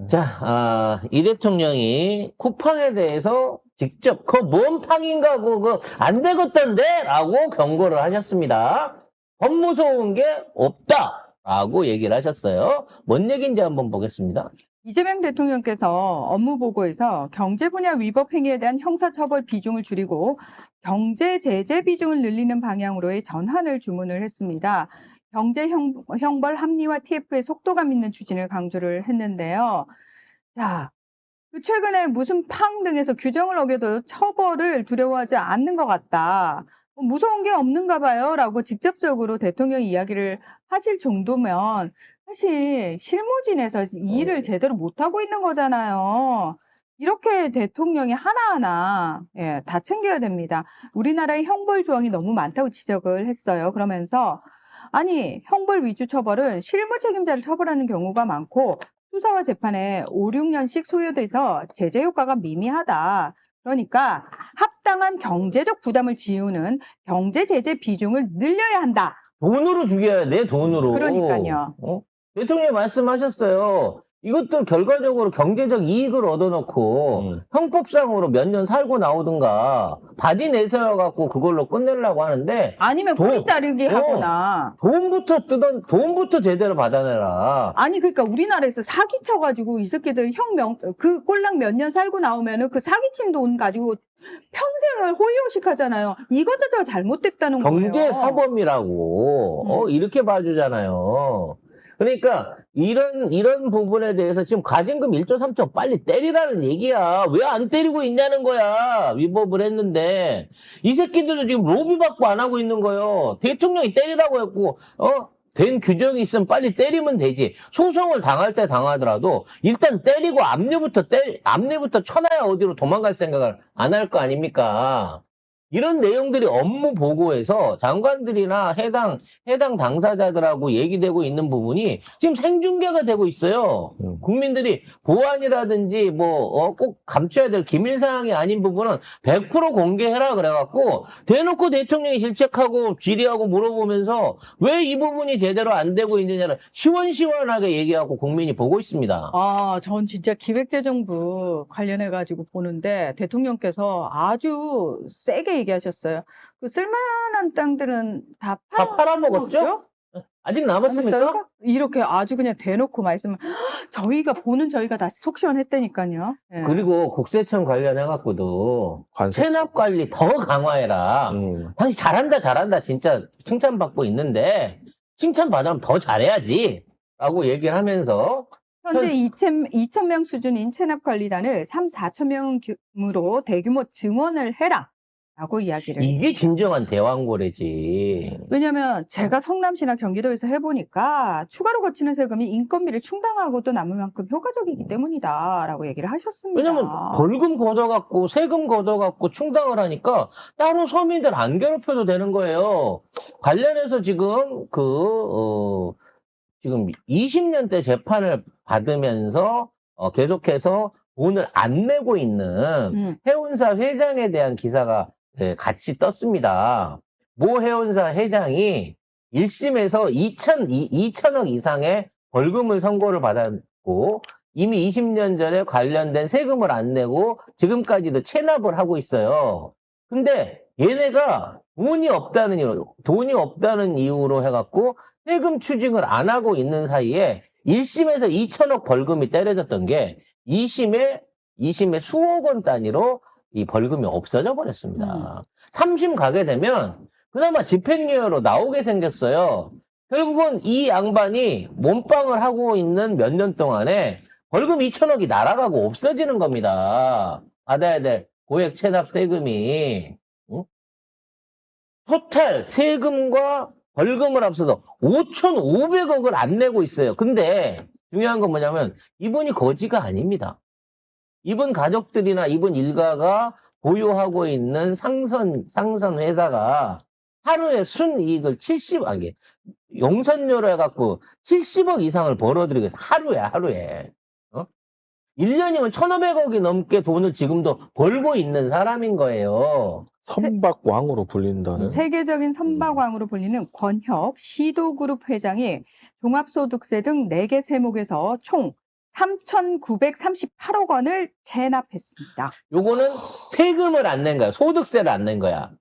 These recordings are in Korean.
자, 이 대통령이 쿠팡에 대해서 직접 그거 뭔 팡인가 그거 안 되겠던데? 라고 경고를 하셨습니다. 법 무서운 게 없다. 라고 얘기를 하셨어요. 뭔 얘기인지 한번 보겠습니다. 이재명 대통령께서 업무 보고에서 경제 분야 위법 행위에 대한 형사처벌 비중을 줄이고 경제 제재 비중을 늘리는 방향으로의 전환을 주문을 했습니다. 경제 형벌 합리화 TF의 속도감 있는 추진을 강조를 했는데요. 자, 최근에 무슨 팡 등에서 규정을 어겨도 처벌을 두려워하지 않는 것 같다. 무서운 게 없는가 봐요. 라고 직접적으로 대통령이 이야기를 하실 정도면 사실 실무진에서 일을 제대로 못하고 있는 거잖아요. 이렇게 대통령이 하나하나 다 챙겨야 됩니다. 우리나라의 형벌 조항이 너무 많다고 지적을 했어요. 그러면서 아니 형벌 위주 처벌은 실무 책임자를 처벌하는 경우가 많고 수사와 재판에 5, 6년씩 소요돼서 제재 효과가 미미하다. 그러니까 합당한 경제적 부담을 지우는 경제 제재 비중을 늘려야 한다. 돈으로 죽여야 돼, 돈으로. 그러니까요. 대통령이 말씀하셨어요. 이것도 결과적으로 경제적 이익을 얻어놓고 형법상으로 몇 년 살고 나오든가 바지 내세워갖고 그걸로 끝내려고 하는데 아니면 뿌리 자르기 하거나. 돈부터 제대로 받아내라. 아니 그러니까 우리나라에서 사기 쳐가지고 이 새끼들 그 꼴랑 몇 년 살고 나오면은 그 사기친 돈 가지고 평생을 호의호식 하잖아요. 이것도 잘못됐다는 거예요. 경제사범이라고 이렇게 봐주잖아요. 그러니까 이런 부분에 대해서 지금 가진금 1조 3천 빨리 때리라는 얘기야. 왜 안 때리고 있냐는 거야. 위법을 했는데. 이 새끼들도 지금 로비 받고 안 하고 있는 거예요. 대통령이 때리라고 했고 된 규정이 있으면 빨리 때리면 되지. 소송을 당할 때 당하더라도 일단 때리고 앞니부터 쳐놔야 어디로 도망갈 생각을 안 할 거 아닙니까? 이런 내용들이 업무 보고에서 장관들이나 해당 당사자들하고 얘기되고 있는 부분이 지금 생중계가 되고 있어요. 국민들이 보안이라든지 꼭 감춰야 될 기밀 사항이 아닌 부분은 100% 공개해라 그래갖고 대놓고 대통령이 질책하고 질의하고 물어보면서 왜 이 부분이 제대로 안 되고 있느냐를 시원시원하게 얘기하고 국민이 보고 있습니다. 전 진짜 기획재정부 관련해가지고 보는데 대통령께서 아주 세게 얘기하셨어요. 그 쓸만한 땅들은 다 팔아먹었죠? 아직 남았습니까? 이렇게 아주 그냥 대놓고 말씀을 저희가 다 속 시원했다니까요. 예. 그리고 국세청 관련해갖고도 체납 관리 더 강화해라. 당신 잘한다 진짜 칭찬받고 있는데 칭찬받으면 더 잘해야지 라고 얘기를 하면서 현재 2,000명 수준인 체납관리단을 4,000명으로 대규모 증원을 해라 라고 이야기를 이게 진정한 대왕고래지. 왜냐면 제가 성남시나 경기도에서 해보니까 추가로 거치는 세금이 인건비를 충당하고 또 남을 만큼 효과적이기 때문이다 라고 얘기를 하셨습니다. 왜냐면 벌금 걷어갖고 세금 걷어갖고 충당을 하니까 따로 서민들 안 괴롭혀도 되는 거예요. 관련해서 지금 지금 20년대 재판을 받으면서 계속해서 돈을 안 내고 있는 해운사 회장에 대한 기사가 같이 떴습니다. 모 해운사 회장이 1심에서 2천억 이상의 벌금을 선고를 받았고 이미 20년 전에 관련된 세금을 안 내고 지금까지도 체납을 하고 있어요. 근데 얘네가 돈이 없다는 이유로 해갖고 세금 추징을 안 하고 있는 사이에 1심에서 2천억 벌금이 때려졌던 게 2심에 수억 원 단위로 이 벌금이 없어져 버렸습니다. 3심 가게 되면 그나마 집행유예로 나오게 생겼어요. 결국은 이 양반이 몸빵을 하고 있는 몇 년 동안에 벌금 2천억이 날아가고 없어지는 겁니다. 받아야 될 고액 체납 세금이. 토탈 세금과 벌금을 합쳐서 5,500억을 안 내고 있어요. 근데 중요한 건 뭐냐면 이분이 거지가 아닙니다. 이분 가족들이나 이분 일가가 보유하고 있는 상선 회사가 하루에 순이익을 용선료로 해갖고 70억 이상을 벌어들이고 있어요. 하루에. 1년이면 1,500억이 넘게 돈을 지금도 벌고 있는 사람인 거예요. 선박왕으로 불린다는. 세계적인 선박왕으로 불리는 권혁 시도그룹 회장이 종합소득세 등 4개 세목에서 총 3,938억 원을 체납했습니다. 요거는 세금을 안 낸 거야. 소득세를 안 낸 거야.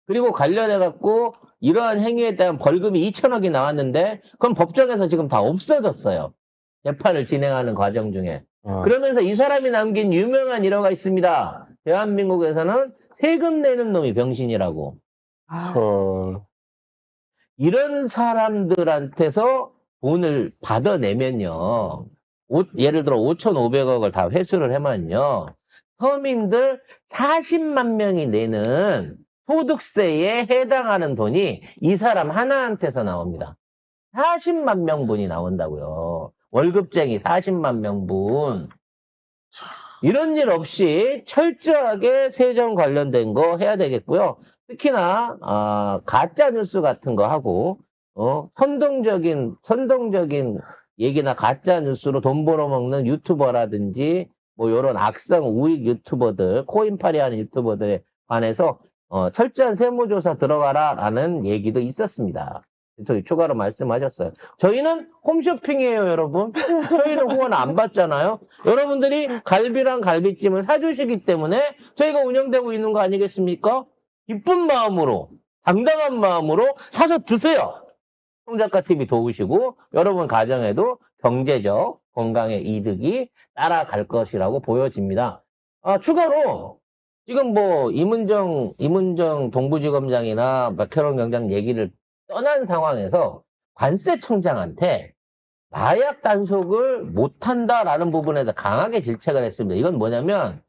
그리고 관련해갖고 이러한 행위에 대한 벌금이 2천억이 나왔는데 그건 법정에서 지금 다 없어졌어요. 재판을 진행하는 과정 중에. 그러면서 이 사람이 남긴 유명한 일화가 있습니다. 대한민국에서는 세금 내는 놈이 병신이라고. 헐. 이런 사람들한테서 돈을 받아내면요. 예를 들어 5,500억을 다 회수를 해면요. 서민들 40만 명이 내는 소득세에 해당하는 돈이 이 사람 하나한테서 나옵니다. 40만 명분이 나온다고요. 월급쟁이 40만 명분. 이런 일 없이 철저하게 세정 관련된 거 해야 되겠고요. 특히나 가짜 뉴스 같은 거 하고 선동적인 얘기나 가짜 뉴스로 돈 벌어먹는 유튜버라든지 뭐 이런 악성 우익 유튜버들, 코인팔이 하는 유튜버들에 관해서 철저한 세무조사 들어가라라는 얘기도 있었습니다. 저희 추가로 말씀하셨어요. 저희는 홈쇼핑이에요, 여러분. 저희는 후원 안 받잖아요. 여러분들이 갈비랑 갈비찜을 사주시기 때문에 저희가 운영되고 있는 거 아니겠습니까? 기쁜 마음으로, 당당한 마음으로 사서 드세요. 송작가TV 도우시고 여러분 가정에도 경제적, 건강의 이득이 따라갈 것이라고 보여집니다. 추가로 지금 뭐 이문정 동부지검장이나 박혜론 경장 얘기를 떠난 상황에서 관세청장한테 마약 단속을 못한다라는 부분에서 강하게 질책을 했습니다. 이건 뭐냐면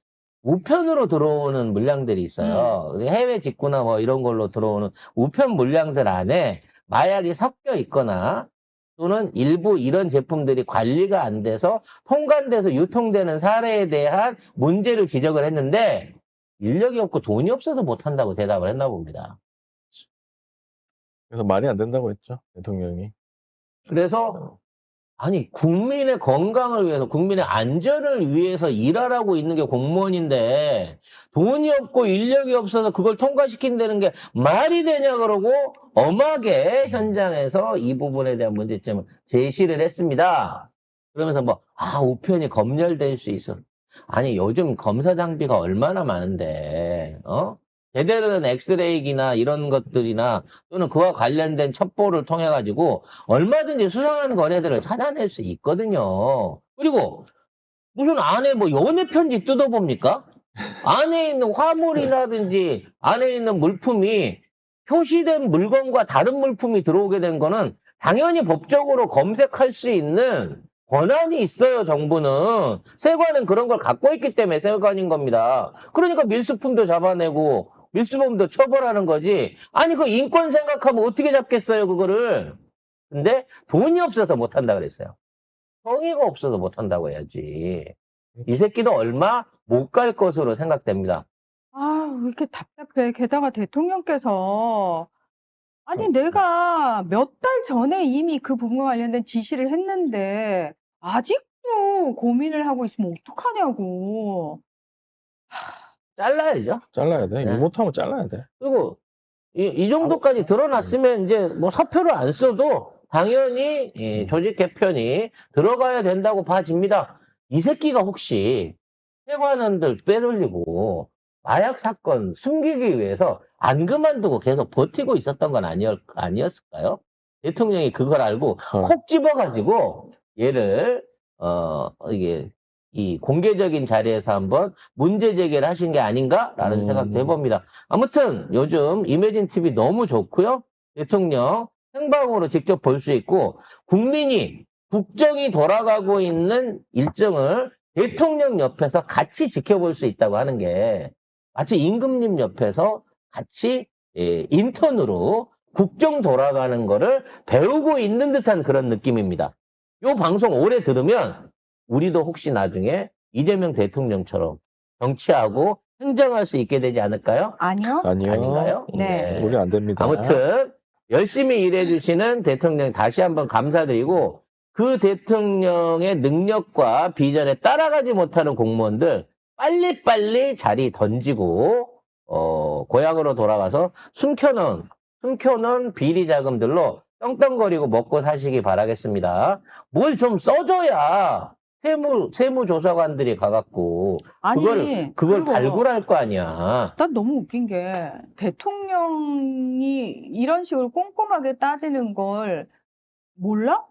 우편으로 들어오는 물량들이 있어요. 해외 직구나 뭐 이런 걸로 들어오는 우편 물량들 안에 마약이 섞여 있거나 또는 일부 이런 제품들이 관리가 안 돼서 통관돼서 유통되는 사례에 대한 문제를 지적을 했는데 인력이 없고 돈이 없어서 못한다고 대답을 했나 봅니다. 그래서 말이 안 된다고 했죠, 대통령이. 그래서 아니 국민의 건강을 위해서 국민의 안전을 위해서 일하라고 있는 게 공무원인데 돈이 없고 인력이 없어서 그걸 통과시킨다는 게 말이 되냐 그러고 엄하게 현장에서 이 부분에 대한 문제점을 제시를 했습니다. 그러면서 우편이 검열될 수 있어. 아니 요즘 검사 장비가 얼마나 많은데 제대로 된 엑스레이기나 이런 것들이나 또는 그와 관련된 첩보를 통해 가지고 얼마든지 수상한 거래들을 찾아낼 수 있거든요. 그리고 무슨 안에 연애 편지 뜯어봅니까? 안에 있는 화물이라든지 안에 있는 물품이 표시된 물건과 다른 물품이 들어오게 된 거는 당연히 법적으로 검색할 수 있는 권한이 있어요, 정부는. 세관은 그런 걸 갖고 있기 때문에 세관인 겁니다. 그러니까 밀수품도 잡아내고 밀수범도 처벌하는 거지. 아니, 그 인권 생각하면 어떻게 잡겠어요, 그거를. 근데 돈이 없어서 못한다 그랬어요. 성의가 없어서 못한다고 해야지. 이 새끼도 얼마 못 갈 것으로 생각됩니다. 왜 이렇게 답답해. 게다가 대통령께서 아니 내가 몇 달 전에 이미 그 부분과 관련된 지시를 했는데 아직도 고민을 하고 있으면 어떡하냐고. 잘라야죠. 잘라야 돼. 네. 일 못하면 잘라야 돼. 그리고 이 정도까지 드러났으면 이제 사표를 안 써도 당연히 조직 개편이 들어가야 된다고 봐집니다. 이 새끼가 혹시 세관원들 빼돌리고 마약 사건 숨기기 위해서 안 그만두고 계속 버티고 있었던 건 아니었을까요? 대통령이 그걸 알고 콕 집어가지고 얘를 이게 이 공개적인 자리에서 한번 문제 제기를 하신 게 아닌가라는 생각도 해봅니다. 아무튼 요즘 이매진 TV 너무 좋고요. 대통령 생방으로 직접 볼 수 있고 국민이 국정이 돌아가고 있는 일정을 대통령 옆에서 같이 지켜볼 수 있다고 하는 게 마치 임금님 옆에서 같이 인턴으로 국정 돌아가는 거를 배우고 있는 듯한 그런 느낌입니다. 이 방송 오래 들으면 우리도 혹시 나중에 이재명 대통령처럼 정치하고 행정할 수 있게 되지 않을까요? 아니요. 아닌가요? 네. 우리 안 됩니다. 아무튼 열심히 일해주시는 대통령 다시 한번 감사드리고 그 대통령의 능력과 비전에 따라가지 못하는 공무원들 빨리빨리 자리 던지고 고향으로 돌아가서 숨겨놓은 비리 자금들로 떵떵거리고 먹고 사시기 바라겠습니다. 뭘 좀 써줘야 세무조사관들이 가갖고 아니, 그걸 그리고 발굴할 거 아니야. 난 너무 웃긴 게 대통령이 이런 식으로 꼼꼼하게 따지는 걸 몰라?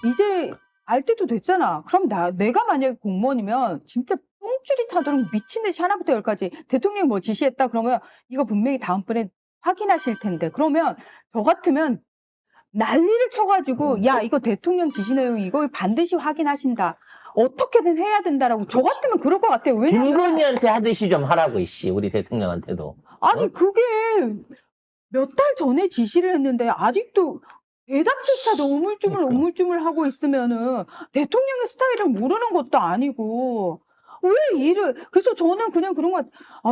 이제 알 때도 됐잖아. 그럼 내가 만약에 공무원이면 진짜 똥줄이 타도록 미친 듯이 하나부터 열까지 대통령이 뭐 지시했다 그러면 이거 분명히 다음번에 확인하실 텐데. 그러면 저 같으면 난리를 쳐가지고 야 이거 대통령 지시 내용 이거 반드시 확인하신다. 어떻게든 해야 된다라고 저 같으면 그럴 것 같아요. 왜냐면 김건희한테 하듯이 좀 하라고 이씨 우리 대통령한테도. 아니 그게 몇 달 전에 지시를 했는데 아직도 대답조차도 우물쭈물 그러니까. 우물쭈물 하고 있으면은 대통령의 스타일을 모르는 것도 아니고 왜 일을 그래서 저는 그냥 그런 거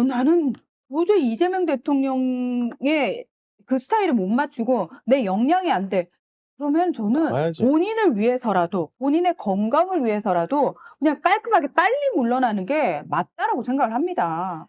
나는 도저히 이재명 대통령의 그 스타일을 못 맞추고 내 역량이 안 돼. 그러면 저는 나가야지. 본인을 위해서라도 본인의 건강을 위해서라도 그냥 깔끔하게 빨리 물러나는 게 맞다라고 생각을 합니다.